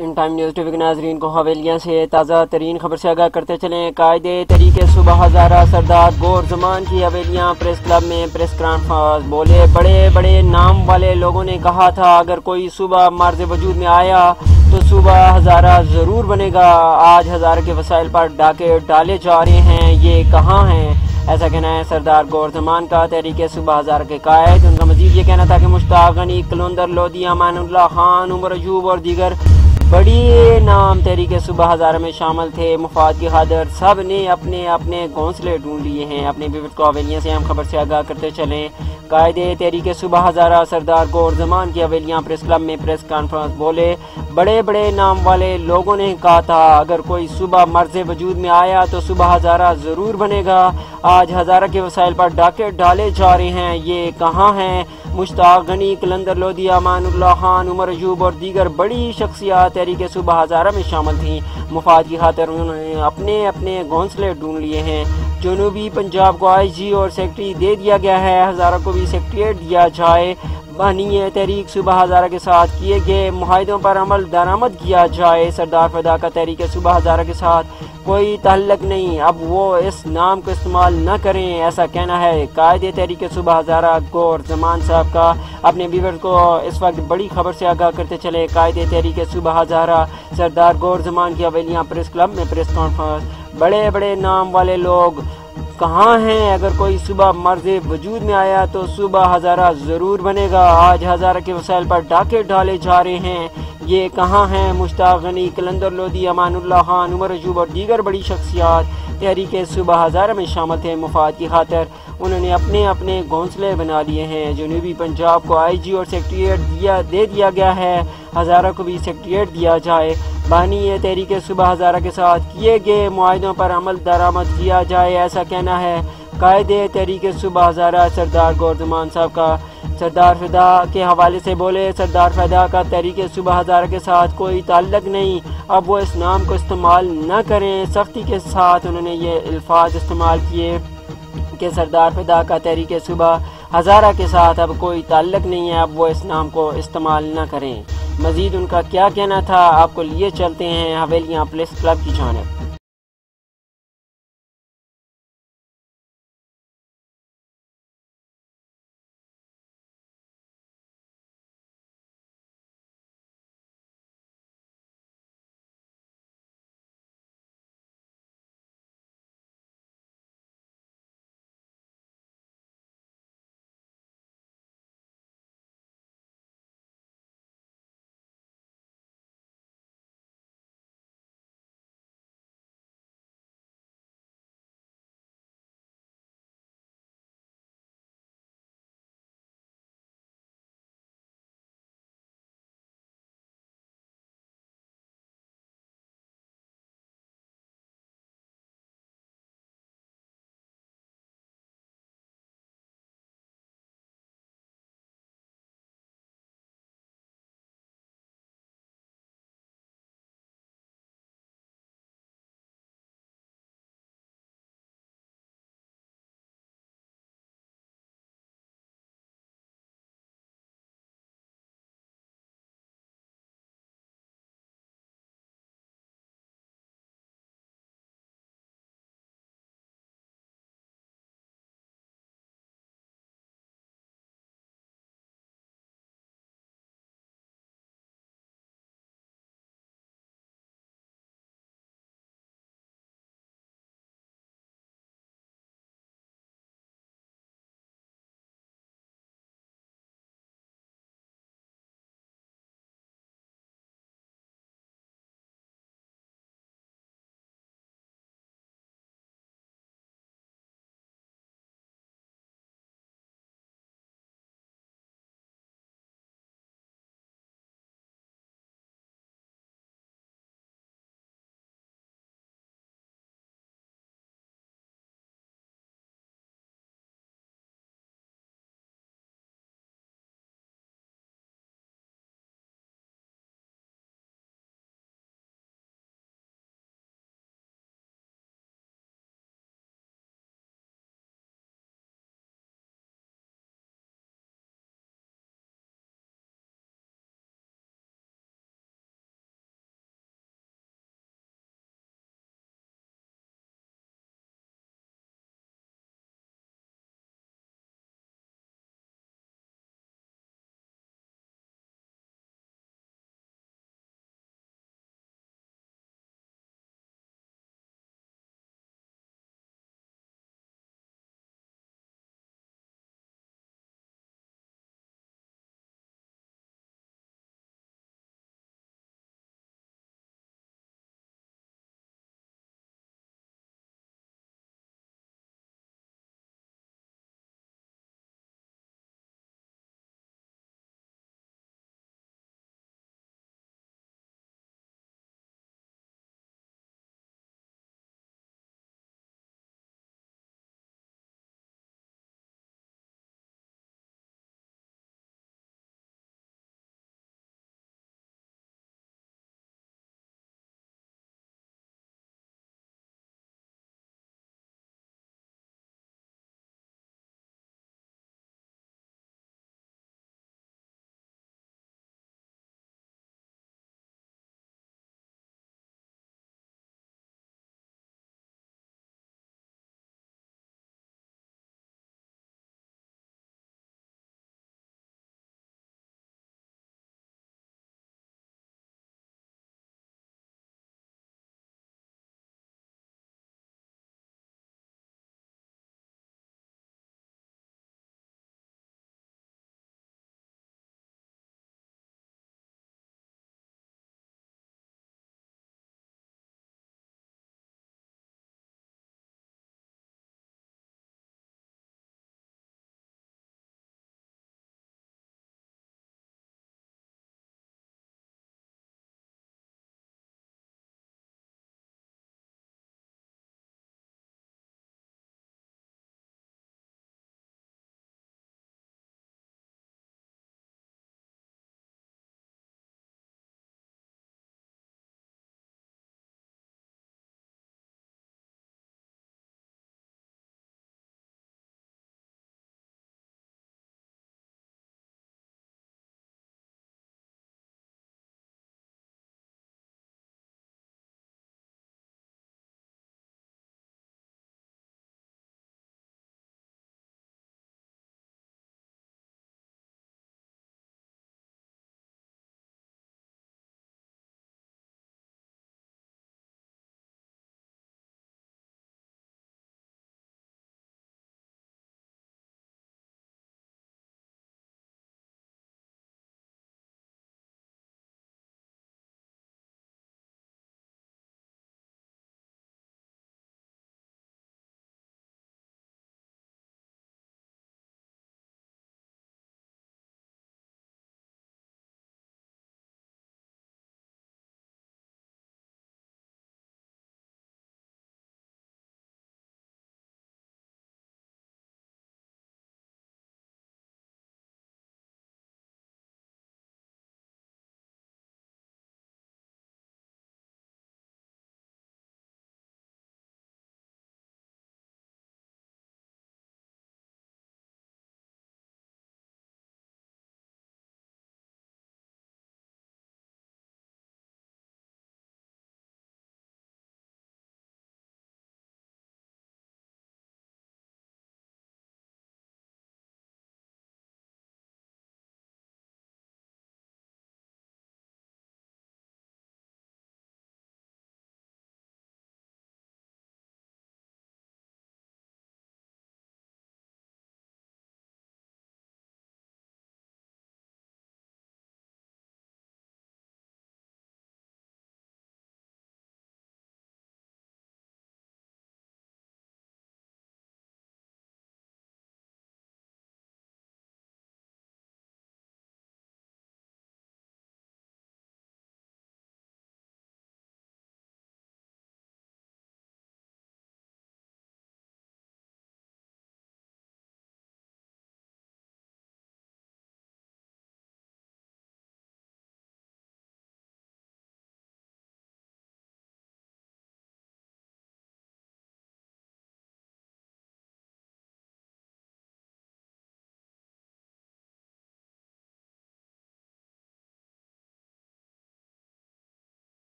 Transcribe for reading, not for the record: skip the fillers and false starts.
In time news T V کے ناظرین کو حویلیاں سے تازہ ترین خبر سے آگاہ کرتے چلیں۔ قائد تحریک صوبہ ہزارہ سردار گور زمان کی حویلیاں پریس کلب میں پریس کانفرنس بولے بڑے بڑے نام والے لوگوں نے کہا تھا اگر کوئی صوبہ مرز وجود میں آیا تو صوبہ ہزارہ ضرور بنے گا۔ آج ہزارہ کے وسائل پر ڈاکے ڈالے جا رہے ہیں، یہ کہاں ہیں؟ ایسا کہنا ہے سردار گور زمان کا۔ تحریک صوبہ ہزارہ کے قائد ان کا مزید یہ کہنا تھا کہ مشتاق غنی، کلندر لودھی، امان اللہ خان، عمر ایوب اور دیگر بڑی نام تحریک صوبہ ہزارہ میں شامل تھے۔ مفاد کی خاطر سب نے اپنے اپنے گھونسلے ڈھونڈ لیے ہیں۔ اپنے ویورز کو حویلیاں سے اہم خبر سے آگاہ کرتے چلیں۔ قائد تحریک صوبہ ہزارہ سردار گور زمان کی حویلیاں پریس کلب میں پریس کانفرنس بولے بڑے بڑے نام والے لوگوں نے کہا تھا اگر کوئی صوبہ مرز وجود میں آیا تو صوبہ ہزارہ ضرور بنے گا۔ آج ہزارہ کے وسائل پر ڈاکے ڈالے جا رہے ہیں، یہ کہاں ہیں؟ مشتاق غنی، کلندر لودھی، امان اللہ خان، عمر ایوب اور دیگر بڑی شخصیات تحریک صوبہ ہزارہ میں شامل تھیں۔ مفاد کی خاطر انہوں نے اپنے اپنے گھونسلے ڈھونڈ لیے ہیں۔ جنوبی پنجاب کو آئی جی اور سیکرٹری دے دیا گیا ہے، ہزارہ کو بھی سیکریٹریٹ دیا جائے۔ بانی تحریک صوبہ ہزارہ کے ساتھ کیے گئے معاہدوں پر عمل درآمد کیا جائے۔ سردار فدا کا تحریک صوبہ ہزارہ کے ساتھ کوئی تعلق نہیں، اب وہ اس نام کو استعمال نہ کریں، ایسا کہنا ہے قائد تحریک صوبہ ہزارہ گور زمان صاحب کا۔ اپنے ویورز کو اس وقت بڑی خبر سے آگاہ کرتے چلے۔ قائد تحریک صوبہ ہزارہ سردار گور زمان کی حویلیاں پریس کلب میں پریس کانفرنس بڑے بڑے نام والے لوگ کہاں ہیں؟ اگر کوئی صوبہ مرز وجود میں آیا تو صوبہ ہزارہ ضرور بنے گا۔ آج ہزارہ کے وسائل پر ڈاکے ڈالے جا رہے ہیں، یہ کہاں ہیں؟ مشتاق غنی، کلندر لودھی، امان اللہ خان، عمر ایوب اور دیگر بڑی شخصیات تحریک صوبہ ہزارہ میں شامل تھے۔ مفاد کی خاطر انہوں نے اپنے اپنے گھونسلے بنا لیے ہیں۔ جنوبی پنجاب کو آئی جی اور سیکریٹریٹ دے دیا گیا ہے، ہزارہ کو بھی سیکریٹریٹ دیا جائے۔ بانی تحریک صوبہ ہزارہ کے ساتھ کیے گئے معاہدوں پر عمل درآمد کیا جائے، ایسا کہنا ہے قائد تحریک صوبہ ہزارہ سردار گور زمان صاحب کا۔ سردار فدا کے حوالے سے بولے سردار فدا کا تحریک صوبہ ہزارہ کے ساتھ کوئی تعلق نہیں، اب وہ اس نام کو استعمال نہ کریں۔ سختی کے ساتھ انہوں نے یہ الفاظ استعمال کیے کہ سردار فدا کا تحریک صوبہ ہزارہ کے ساتھ اب کوئی تعلق نہیں ہے، اب وہ اس نام کو استعمال نہ کریں۔ مزید ان کا کیا کہنا تھا آپ کو لیے چلتے ہیں حویلیاں پریس کلب کی جانب۔